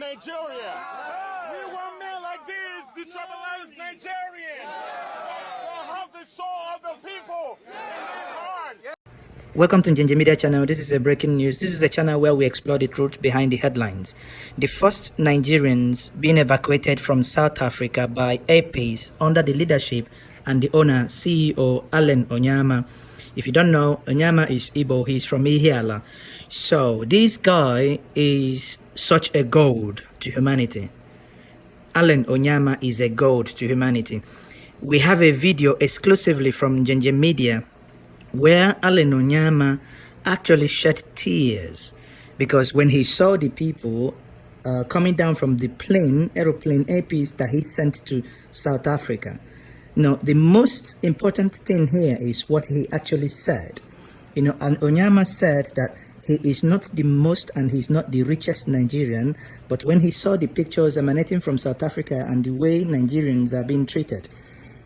Nigeria. We want men like this, detribalized Nigerians. They'll have the soul of the people in his heart. Welcome to Nigerian Media Channel. This is a breaking news. This is a channel where we explore the truth behind the headlines. The first Nigerians being evacuated from South Africa by AirPeace under the leadership and the owner, CEO Onyema. If you don't know, Onyema is Igbo. He's from Ihiala. So this guy is such a gold to humanity. Onyema is a gold to humanity. We have a video exclusively from Nigerian Media where Onyema actually shed tears because when he saw the people coming down from the aeroplane AirPeace that he sent to South Africa. Now, the most important thing here is what he actually said. And Onyema said that he is not the most and he's not the richest Nigerian, but when he saw the pictures emanating from South Africa and the way Nigerians are being treated,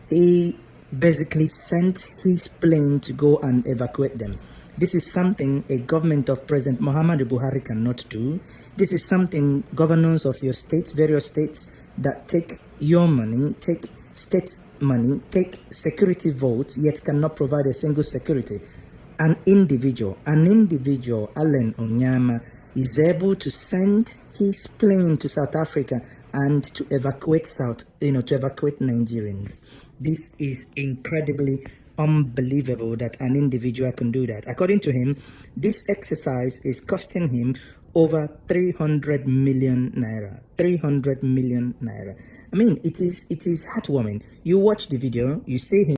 he basically sent his plane to go and evacuate them. This is something a government of President Muhammadu Buhari cannot do. This is something governors of your states, various states that take your money, take state money, take security votes, yet cannot provide a single security. An individual, Onyema, is able to send his plane to South Africa and to evacuate Nigerians. This is incredibly unbelievable that an individual can do that. According to him, this exercise is costing him over 300 million naira. 300 million naira. I mean, it is heartwarming. You watch the video, you see him.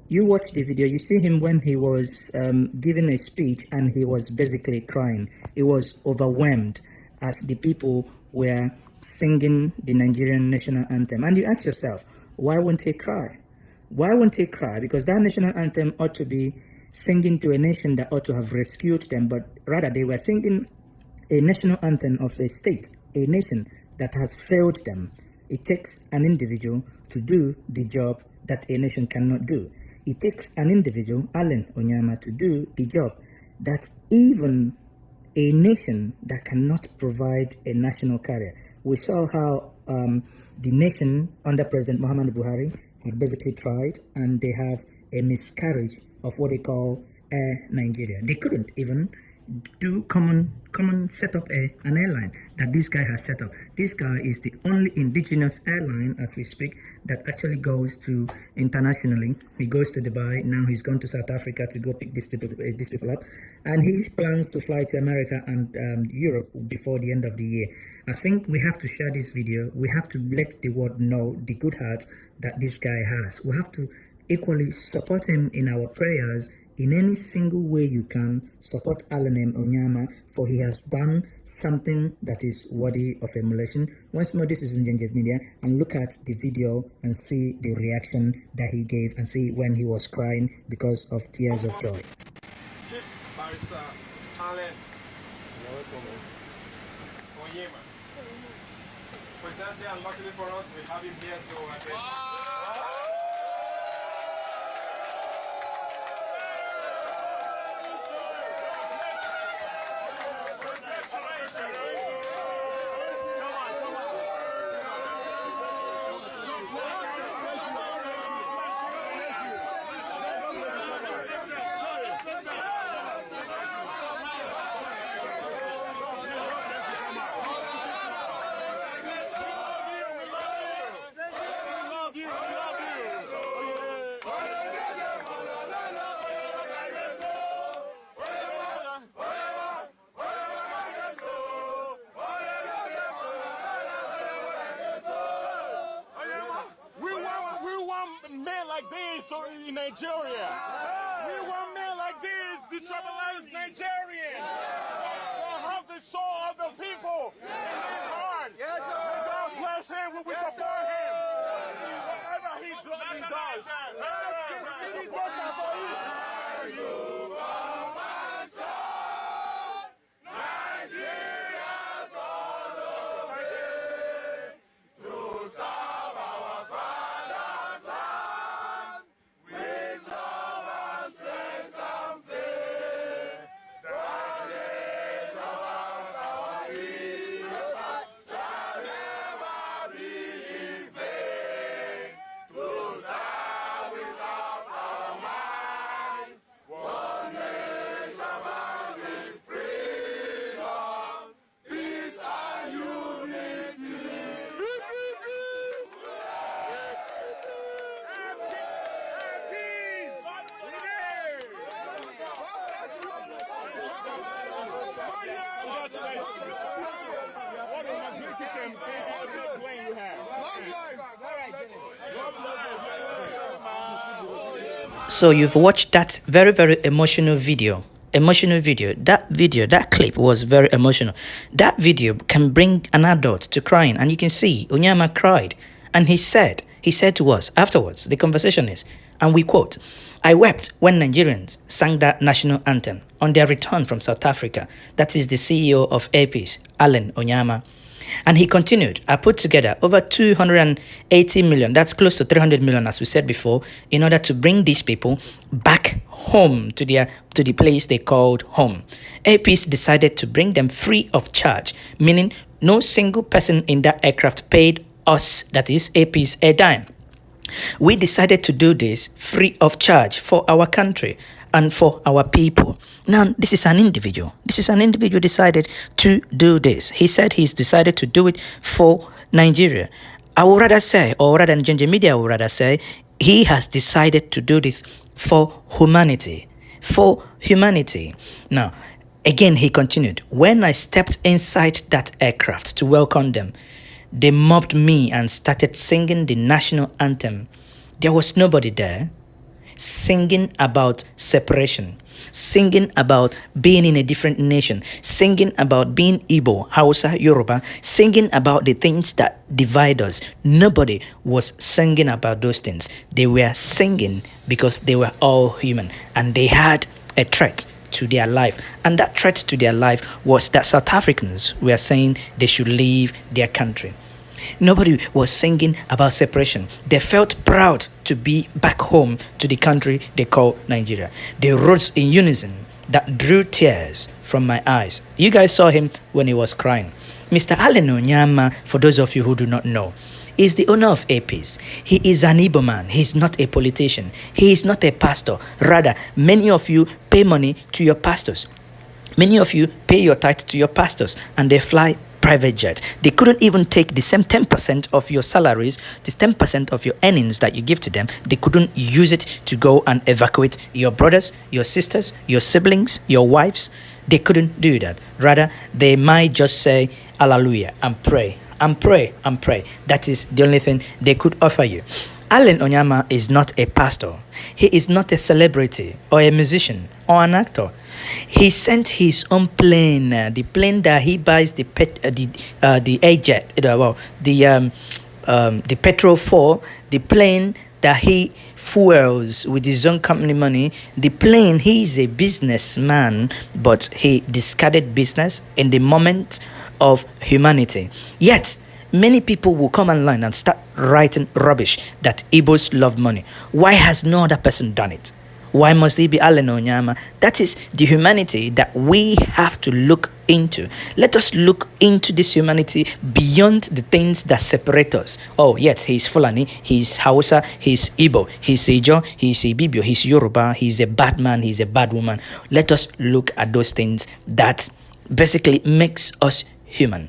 You watch the video, you see him when he was giving a speech and he was basically crying. He was overwhelmed as the people were singing the Nigerian national anthem. And you ask yourself, why won't he cry? Why won't he cry? Because that national anthem ought to be singing to a nation that ought to have rescued them, but rather they were singing a national anthem of a state, a nation that has failed them. It takes an individual to do the job that a nation cannot do. It takes an individual, Onyema, to do the job that even a nation that cannot provide a national carrier. We saw how the nation under President Muhammadu Buhari had basically tried, and they have a miscarriage of what they call Air Nigeria. They couldn't even do common set up an airline that this guy has set up. This guy is the only indigenous airline, as we speak, that actually goes to internationally. He goes to Dubai. Now he's gone to South Africa to go pick these people up, and he plans to fly to America and Europe before the end of the year. I think we have to share this video. We have to let the world know the good heart that this guy has. We have to equally support him in our prayers. In any single way you can, support Onyema, for he has done something that is worthy of emulation. Once more, this is Nigerian Media, and look at the video and see the reaction that he gave and see when he was crying because of tears of joy. Barrister Onyema. Coincidentally and luckily for us, we have him here to in Nigeria. We want men like this, detribalized Nigerians. They'll have the soul of the people in his heart. God bless him. We support him. Whatever he does. So you've watched that very, very emotional video. That clip was very emotional. That video can bring an adult to crying, and you can see Onyema cried, and he said to us afterwards, the conversation is, and we quote, "I wept when Nigerians sang that national anthem on their return from South Africa." That is the CEO of AirPeace, Onyema. And he continued, "I put together over 280 million, that's close to 300 million, as we said before, in order to bring these people back home to the place they called home. AirPeace decided to bring them free of charge, meaning no single person in that aircraft paid us, that is AirPeace, a dime. We decided to do this free of charge for our country and for our people." Now, this is an individual. Decided to do this. He said he's decided to do it for Nigeria. I would rather say, or rather than Ginger Media, I would rather say, he has decided to do this for humanity. For humanity. Now, again, he continued, "When I stepped inside that aircraft to welcome them, they mobbed me and started singing the national anthem. There was nobody there, singing about separation, singing about being in a different nation, singing about being Igbo, Hausa, Yoruba, singing about the things that divide us. Nobody was singing about those things. They were singing because they were all human, and they had a threat to their life. And that threat to their life was that South Africans were saying they should leave their country. Nobody was singing about separation. They felt proud to be back home to the country they call Nigeria. They wrote in unison that drew tears from my eyes." You guys saw him when he was crying. Mr. Onyema, for those of you who do not know, is the owner of AirPeace. He is an Igbo man. He's not a politician. He is not a pastor. Rather, many of you pay money to your pastors. Many of you pay your tithe to your pastors, and they fly private jet. They couldn't even take the same 10% of your salaries, the 10% of your earnings that you give to them. They couldn't use it to go and evacuate your brothers, your sisters, your siblings, your wives. They couldn't do that. Rather, they might just say hallelujah and pray and pray and pray. That is the only thing they could offer you. Onyema is not a pastor. He is not a celebrity or a musician or an actor. He sent his own plane, the plane that he buys the A-jet, the petrol for, the plane that he fuels with his own company money. The plane, he is a businessman, but he discarded business in the moment of humanity. Yet, many people will come online and start writing rubbish that Igbos love money. Why has no other person done it? Why must it be Onyema? That is the humanity that we have to look into. Let us look into this humanity beyond the things that separate us. Oh, yes, he's Fulani, he's Hausa, he's Igbo, he's Ijo, he's Ibibio, he's Yoruba, he's a bad man, he's a bad woman. Let us look at those things that basically makes us human.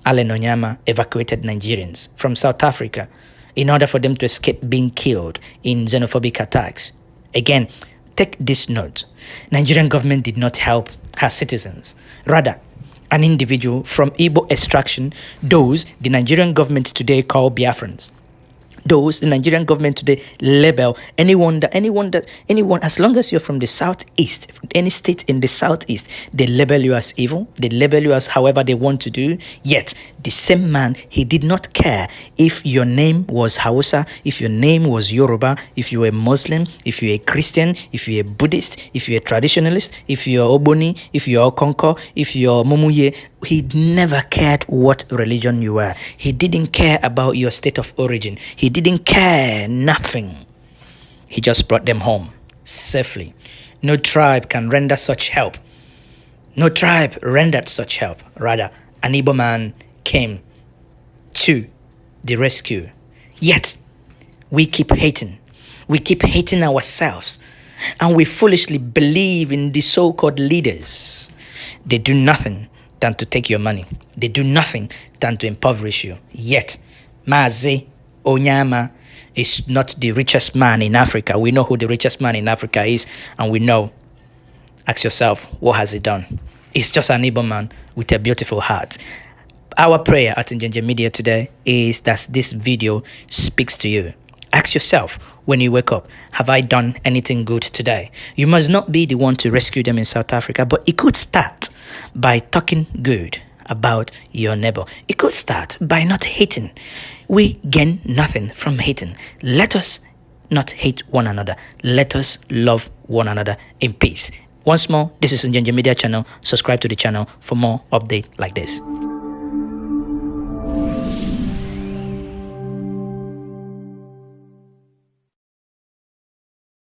Onyema evacuated Nigerians from South Africa in order for them to escape being killed in xenophobic attacks. Again, take this note. Nigerian government did not help her citizens. Rather, an individual from Igbo extraction, those the Nigerian government today call Biafrans. Those the Nigerian government today label anyone, as long as you're from the southeast, any state in the southeast, they label you as evil. They label you as however they want to do. Yet the same man, he did not care if your name was Hausa, if your name was Yoruba, if you were Muslim, if you were a Christian, if you were a Buddhist, if you were a traditionalist, if you are Oboni, if you are Konko, if you are Mumuye. He never cared what religion you were. He didn't care about your state of origin. He didn't care nothing. He just brought them home safely. No tribe can render such help. No tribe rendered such help. Rather, an Igbo man came to the rescue. Yet, we keep hating. We keep hating ourselves. And we foolishly believe in the so-called leaders. They do nothing than to take your money. They do nothing than to impoverish you. Yet, Mazi Onyema is not the richest man in Africa. We know who the richest man in Africa is, and we know. Ask yourself, what has he done? He's just an Igbo man with a beautiful heart. Our prayer at Nigerian Media today is that this video speaks to you Ask yourself when you wake up, have I done anything good today? You must not be the one to rescue them in South Africa, but it could start by talking good about your neighbor. It could start by not hating. We gain nothing from hating. Let us not hate one another. Let us love one another in peace. Once more, this is Nigerian Media Channel. Subscribe to the channel for more updates like this.